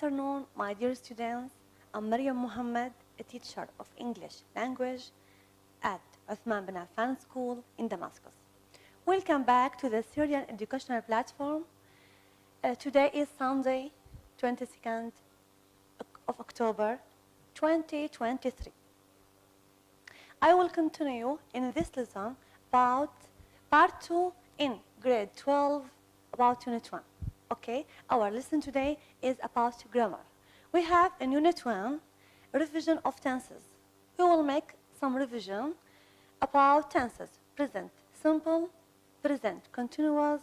Afternoon, my dear students. I'm Maryam Mohammed, a teacher of English language at Uthman bin Affan School in Damascus. Welcome back to the Syrian educational platform. Today is Sunday, 22nd of October, 2023. I will continue in this lesson about part 2 in grade 12 about unit 1. Okay, our lesson today is about grammar. We have in unit 1 revision of tenses. We will make some revision about tenses: present simple, present continuous,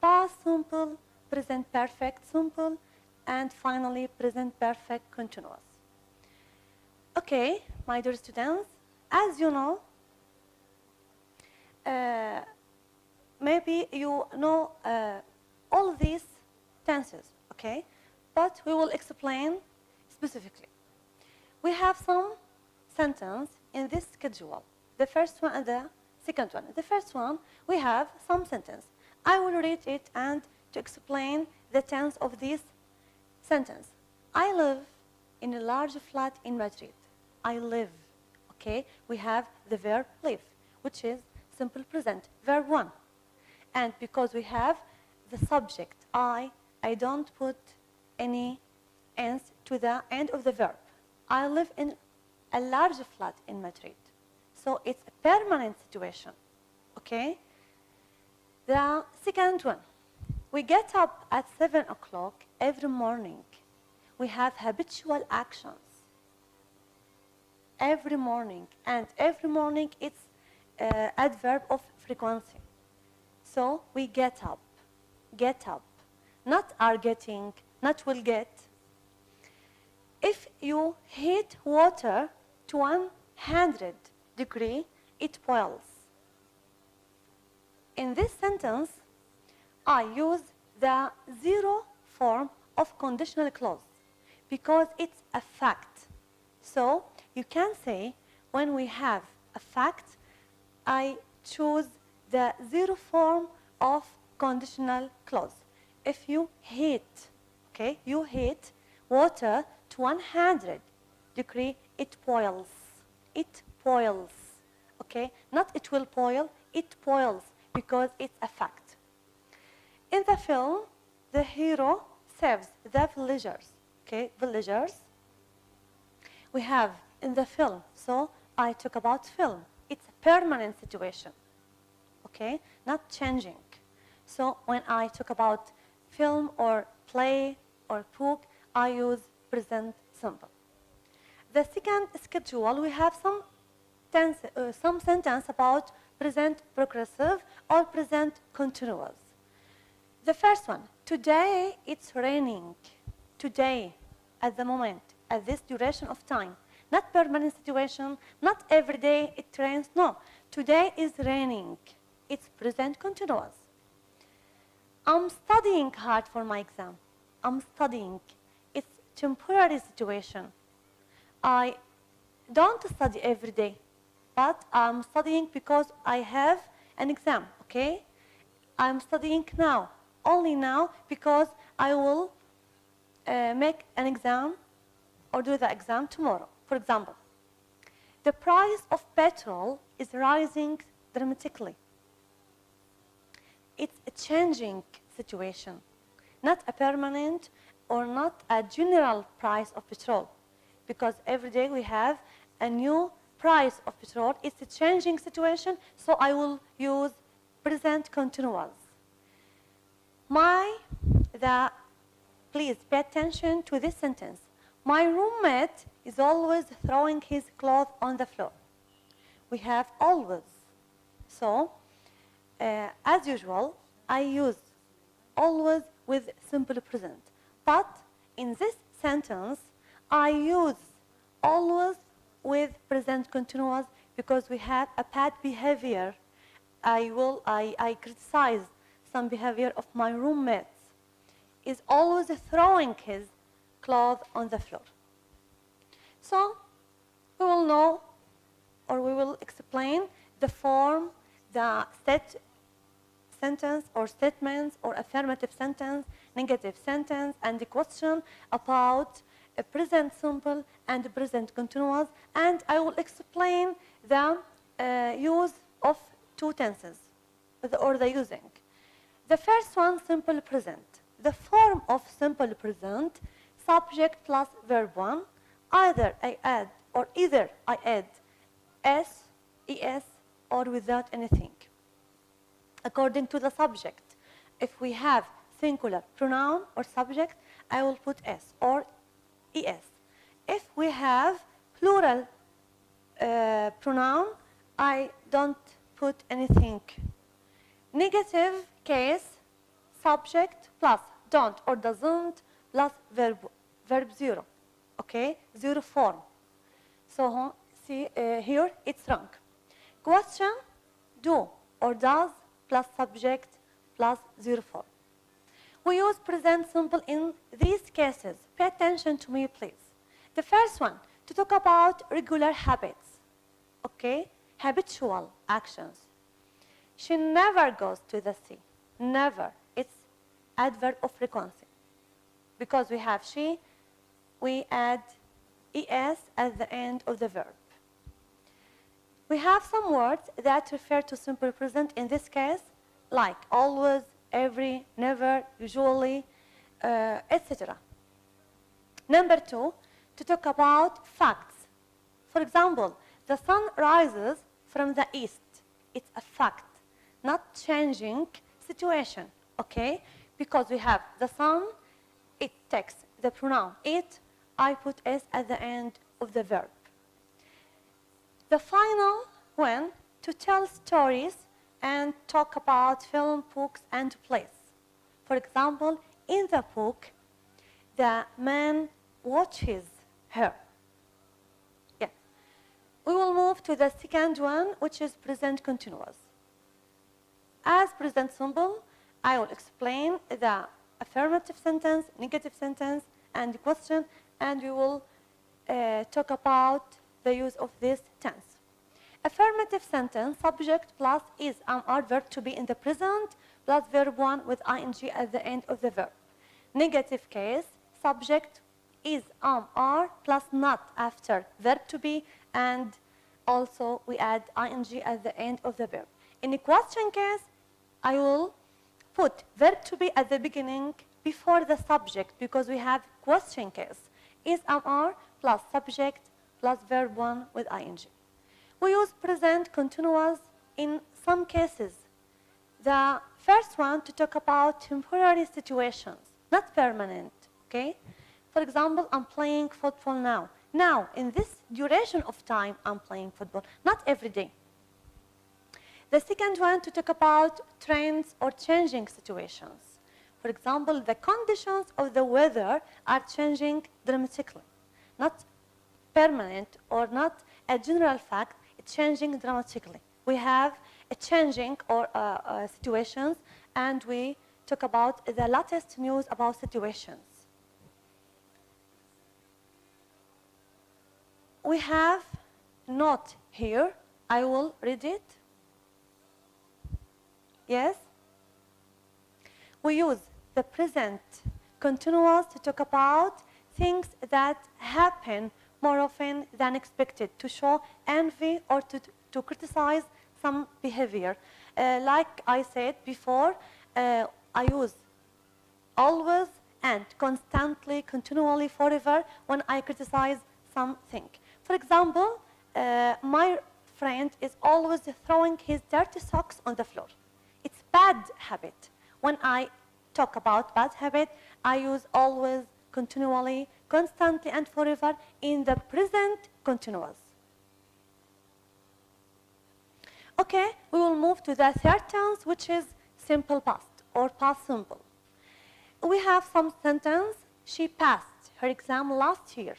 past simple, present perfect simple, and finally present perfect continuous. Okay, my dear students, as you know, maybe you know all these tenses, okay? But we will explain specifically. We have some sentence in this schedule. The first one and the second one. The first one, we have some sentence. I will read it and to explain the tense of this sentence. I live in a large flat in Madrid. I live, okay? We have the verb live, which is simple present, verb 1. And because we have the subject, I don't put any ends to the end of the verb. I live in a large flat in Madrid. So it's a permanent situation, okay? The second one, we get up at 7 o'clock every morning. We have habitual actions every morning, and every morning it's adverb of frequency. So we get up, not are getting, not will get. If you heat water to 100 degrees, it boils. In this sentence, I use the zero form of conditional clause because it's a fact. So you can say when we have a fact, I choose the zero form of conditional clause. If you heat, okay, you heat water to 100 degrees, it boils. It boils, okay? Not it will boil, it boils because it's a fact. In the film, the hero saves the villagers, okay? Villagers. We have in the film, so I talk about film. It's a permanent situation, okay? Not changing. So when I talk about film or play or book, I use present simple. The second schedule, we have some sentence about present progressive or present continuous. The first one, today it's raining. Today, at the moment, at this duration of time. Not permanent situation, not every day it rains, no. Today is raining. It's present continuous. I'm studying hard for my exam. I'm studying. It's temporary situation. I don't study every day, but I'm studying because I have an exam, okay? I'm studying now, only now, because I will make an exam or do the exam tomorrow, for example. The price of petrol is rising dramatically. It's a changing situation, not a permanent or not a general price of petrol, because every day we have a new price of petrol. It's a changing situation, so I will use present continuous. Please pay attention to this sentence. My roommate is always throwing his clothes on the floor. We have always. So, as usual, I use always with simple present. But in this sentence, I use always with present continuous because we have a bad behavior. I criticize some behavior of my roommates. Is always throwing his clothes on the floor. So we will know, or we will explain the form, the sentence or statements or affirmative sentence negative sentence and a question about a present simple and present continuous, and I will explain the use of two tenses or the using. The first one, simple present. The form of simple present, subject plus verb 1, either I add s, es, or without anything. According to the subject, if we have singular pronoun or subject, I will put s or es. If we have plural pronoun, I don't put anything. Negative case, subject plus don't or doesn't plus verb 0. Okay, 0 form. So see here it's wrong. Question, do or does plus subject plus 0 form. We use present simple in these cases. Pay attention to me, please. The first one, to talk about regular habits. Okay, habitual actions. She never goes to the sea. Never. It's adverb of frequency. Because we have she, we add es at the end of the verb. We have some words that refer to simple present in this case, like always, every, never, usually, etc. Number 2, to talk about facts. For example, the sun rises from the east. It's a fact, not changing situation, okay? Because we have the sun, it takes the pronoun it, I put s at the end of the verb. The final one, to tell stories and talk about film, books, and plays. For example, in the book, the man watches her. Yeah. We will move to the second one, which is present continuous. As present simple, I will explain the affirmative sentence, negative sentence, and question, and we will talk about the use of this tense. Affirmative sentence, subject plus is, are verb to be in the present, plus verb 1 with ing at the end of the verb. Negative case, subject is, are, plus not after verb to be, and also we add ing at the end of the verb. In a question case, I will put verb to be at the beginning before the subject, because we have question case. Is, are, plus subject, plus verb 1 with ing. We use present continuous in some cases. The first one, to talk about temporary situations, not permanent, okay? For example, I'm playing football now. Now, in this duration of time, I'm playing football, not every day. The second one, to talk about trends or changing situations. For example, the conditions of the weather are changing dramatically, not permanent or not a general fact, it's changing dramatically. We have a changing or situations, and we talk about the latest news about situations. We have note here. I will read it. Yes? We use the present continuous to talk about things that happen more often than expected, to show envy or to criticize some behavior. Like I said before, I use always and constantly, continually, forever when I criticize something. For example, my friend is always throwing his dirty socks on the floor. It's bad habit. When I talk about bad habit, I use always, continually, constantly, and forever in the present continuous. Okay, we will move to the third tense, which is simple past or past simple. We have some sentence. She passed her exam last year.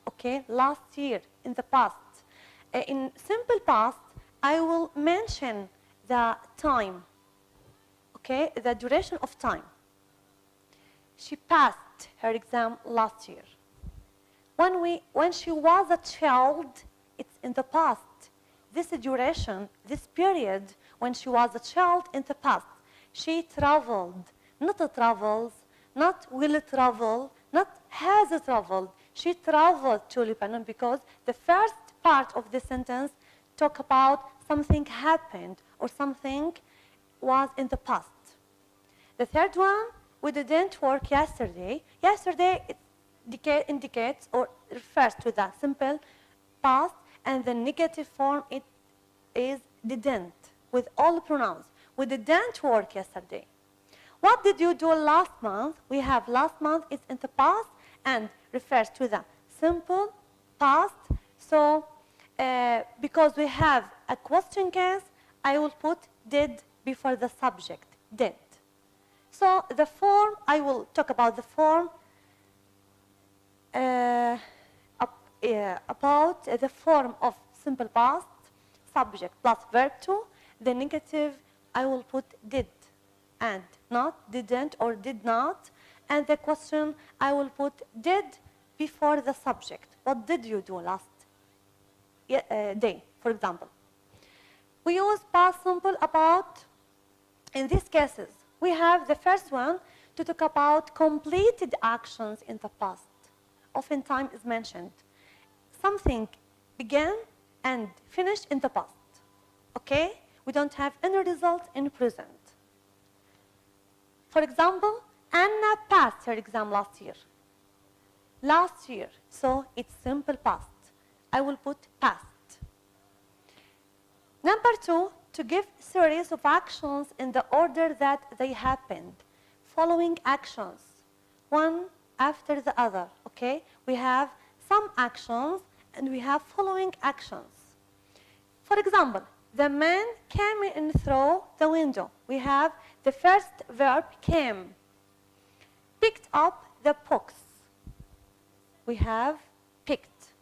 Okay, last year in the past. In simple past, I will mention the time. Okay, the duration of time. She passed her exam last year. When she was a child, it's in the past. This duration, this period, when she was a child in the past, she traveled, not travels, not will travel, not has traveled. She traveled to Lebanon because the first part of the sentence talk about something happened or something was in the past. The third one, we didn't work yesterday. Yesterday it indicates or refers to the simple past, and the negative form it is didn't with all pronouns. We didn't work yesterday. What did you do last month? We have last month is in the past and refers to the simple past. So because we have a question case, I will put did before the subject, did. So the form, I will talk about the form about the form of simple past, subject plus verb to. The negative, I will put did and not, didn't or did not. And the question, I will put did before the subject. What did you do last day, for example? We use past simple about, in these cases, we have the first one to talk about completed actions in the past. Oftentimes is mentioned. Something began and finished in the past. Okay? We don't have any results in present. For example, Anna passed her exam last year. Last year, so it's simple past. I will put past. Number two, to give series of actions in the order that they happened. Following actions, one after the other, okay? We have some actions and we have following actions. For example, the man came in through the window. We have the first verb came. Picked up the box. We have picked.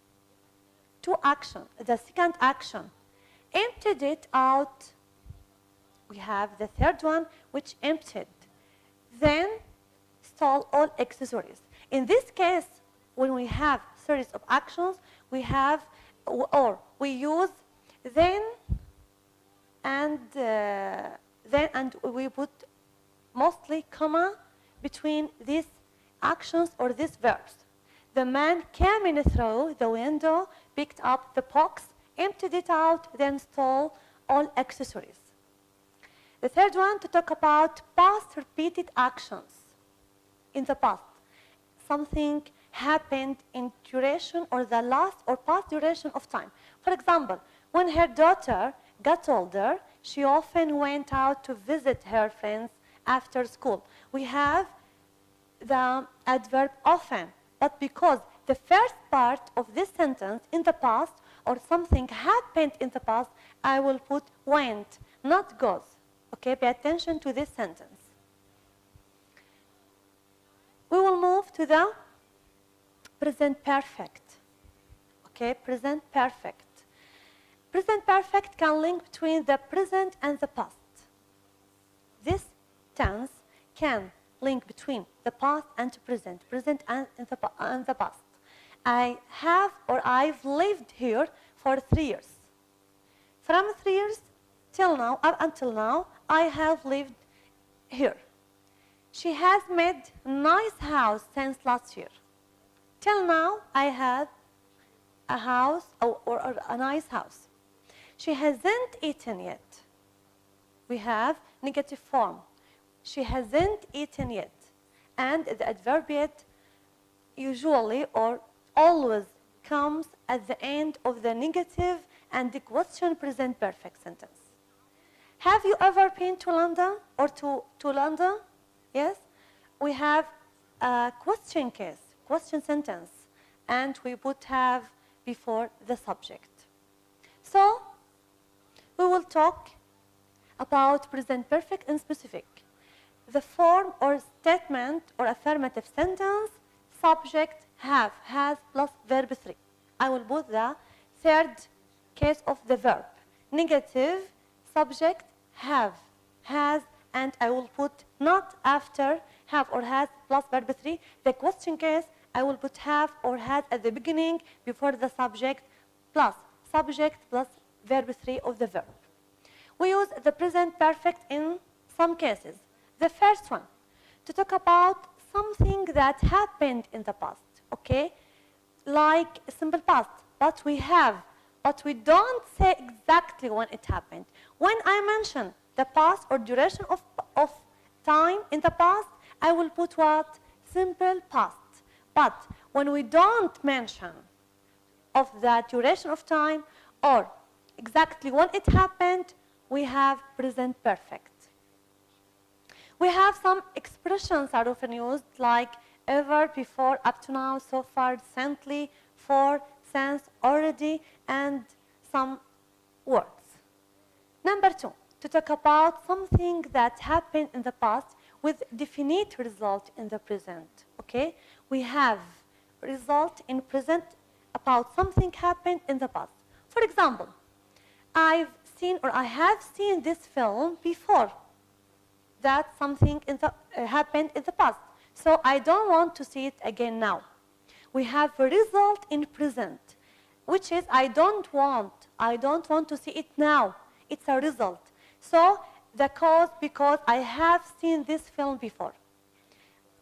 Two actions. The second action. Emptied it out. We have the third one, which emptied. Then stole all accessories. In this case, when we have series of actions, we have or we use then and we put mostly comma between these actions or these verbs. The man came in through the window, picked up the box, emptied it out, then stole all accessories. The third one to talk about past repeated actions in the past. Something happened in duration or the last or past duration of time. For example, when her daughter got older, she often went out to visit her friends after school. We have the adverb often, but because the first part of this sentence in the past or something happened in the past, I will put went, not goes. Okay, pay attention to this sentence. We will move to the present perfect. Okay, present perfect. Present perfect can link between the present and the past. This tense can link between the past and present and the past. I have or I've lived here for 3 years. From 3 years till now, up until now, I have lived here. She has made a nice house since last year. Till now, I had a house or a nice house. She hasn't eaten yet. We have negative form. She hasn't eaten yet. And the adverb yet usually or always comes at the end of the negative and the question present perfect sentence. Have you ever been to London or to London? Yes? We have a question case, question sentence, and we would have before the subject. So, we will talk about present perfect and specific. The form or statement or affirmative sentence, subject have, has plus verb 3. I will put the third case of the verb. Negative, subject, have, has, and I will put not after have or has plus verb 3. The question case, I will put have or has at the beginning before the subject plus verb 3 of the verb. We use the present perfect in some cases. The first one, to talk about something that happened in the past, okay? Like a simple past, but we don't say exactly when it happened. When I mention the past or duration of time in the past, I will put what? Simple past. But when we don't mention of the duration of time or exactly when it happened, we have present perfect. We have some expressions are often used like ever, before, up to now, so far, recently, for, since, already, and some words. Number 2, to talk about something that happened in the past with definite result in the present. Okay? We have result in present about something happened in the past. For example, I have seen this film before. That something happened in the past. So I don't want to see it again now. We have a result in present, which is I don't want to see it now. It's a result. So the cause, because I have seen this film before.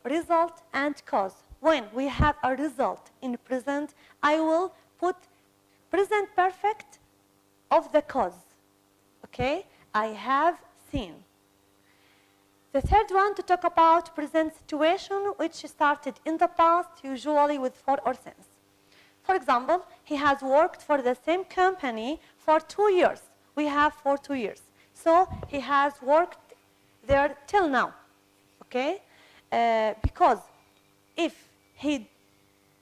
Result and cause. When we have a result in present, I will put present perfect of the cause. Okay? I have seen. The third one, to talk about present situation, which started in the past, usually with for or since. For example, he has worked for the same company for 2 years. We have for 2 years. So he has worked there till now. Okay? Because if he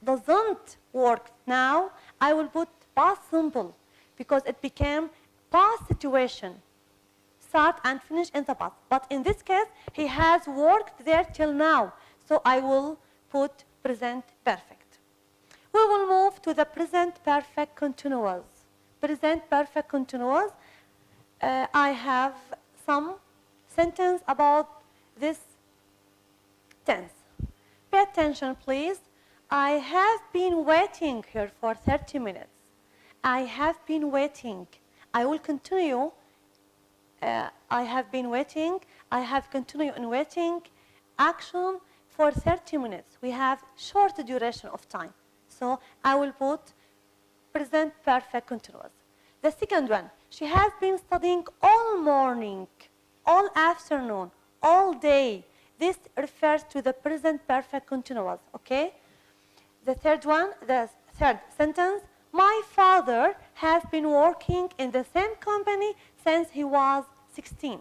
doesn't work now, I will put past simple because it became past situation. Start and finish in the past. But in this case, he has worked there till now. So I will put present perfect. We will move to the present perfect continuous. Present perfect continuous. I have some sentence about this tense. Pay attention, please. I have been waiting here for 30 minutes. I have been waiting. I will continue. I have been waiting. I have continued in waiting. Action for 30 minutes. We have short duration of time. So I will put present perfect continuous. The second one, she has been studying all morning, all afternoon, all day. This refers to the present perfect continuous, okay? The third one, the third sentence, my father has been working in the same company since he was 16.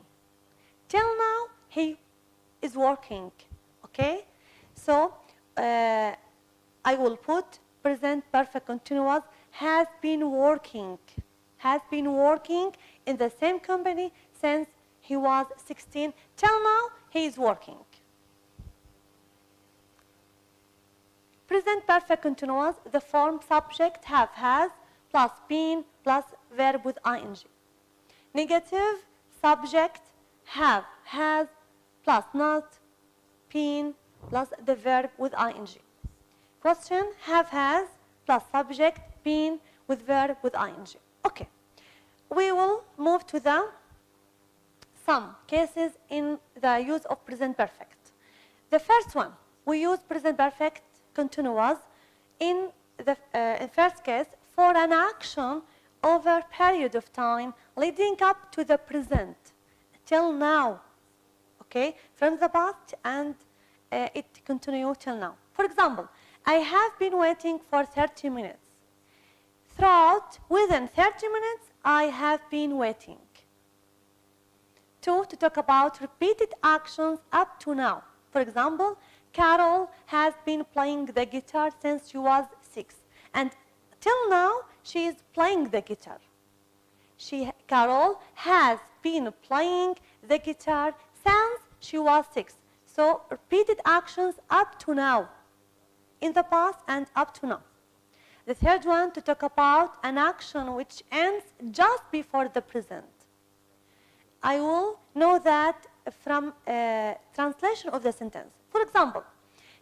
Till now, he is working, okay? So, I will put present perfect continuous, has been working in the same company since he was 16. Till now, he is working. Present perfect continuous, the form subject have, has, plus been, plus verb with ing. Negative, subject, have, has, plus not, been, plus the verb with ing. Question, have, has, plus subject, been, with verb with ing. Okay. We will move to some cases in the use of present perfect. The first one, we use present perfect continuous in the first case for an action over a period of time leading up to the present, till now, okay, from the past and it continues till now. For example, I have been waiting for 30 minutes. Throughout, within 30 minutes, I have been waiting. 2, to talk about repeated actions up to now. For example, Carol has been playing the guitar since she was 6. And till now, she is playing the guitar. Carol has been playing the guitar since she was 6. So, repeated actions up to now. In the past and up to now. The third one, to talk about an action which ends just before the present. I will know that from translation of the sentence. For example,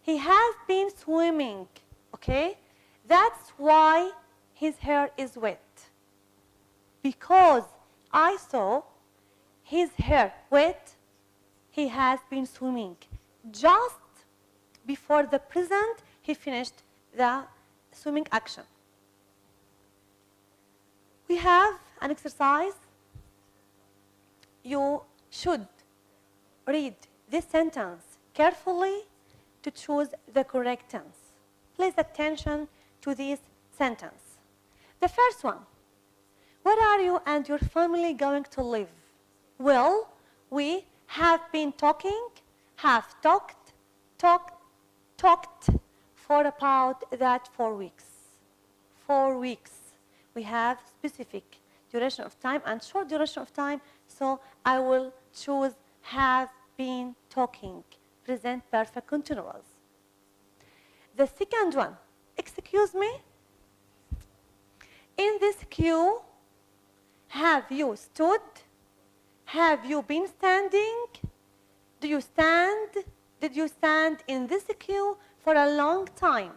he has been swimming, okay? That's why his hair is wet. Because I saw his hair wet, he has been swimming. Just before the present he finished the swimming action. We have an exercise. You should read this sentence carefully to choose the correct tense. Please attention to this sentence. The first one. Where are you and your family going to live? Well, we have been talking, have talked for about that 4 weeks. 4 weeks. We have specific duration of time and short duration of time, so I will choose have been talking, present perfect continuous. The second one, excuse me. In this queue, have you stood? Have you been standing? Do you stand? Did you stand in this queue for a long time?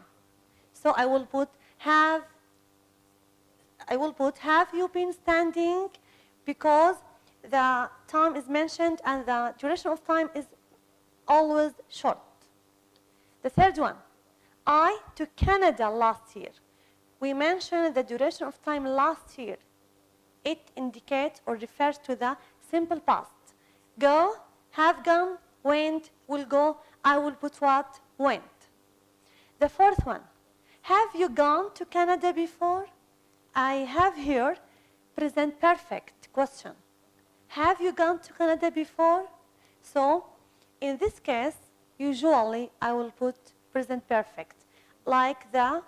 So I will put have you been standing because the time is mentioned and the duration of time is always short. The third one, I to Canada last year. We mentioned the duration of time last year. It indicates or refers to the simple past. Go, have gone, went, will go. I will put what? Went. The fourth one, have you gone to Canada before? I have here present perfect question. Have you gone to Canada before? So, in this case, usually I will put present perfect, like the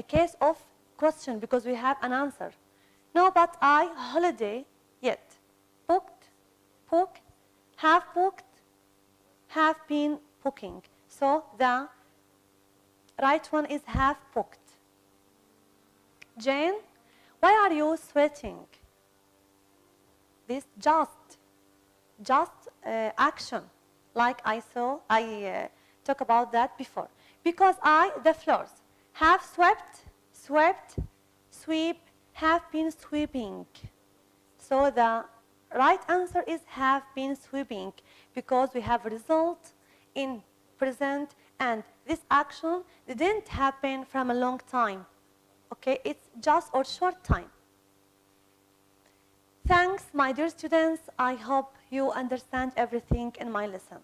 case of question because we have an answer. No, but I holiday yet. Booked, have been booking. So the right one is have booked. Jane, why are you sweating? This just action, like I talked about that before. Because I, the floors, have swept, sweep, have been sweeping. So the right answer is have been sweeping because we have a result in present and this action didn't happen from a long time. Okay, it's just or short time. Thanks, my dear students. I hope you understand everything in my lesson.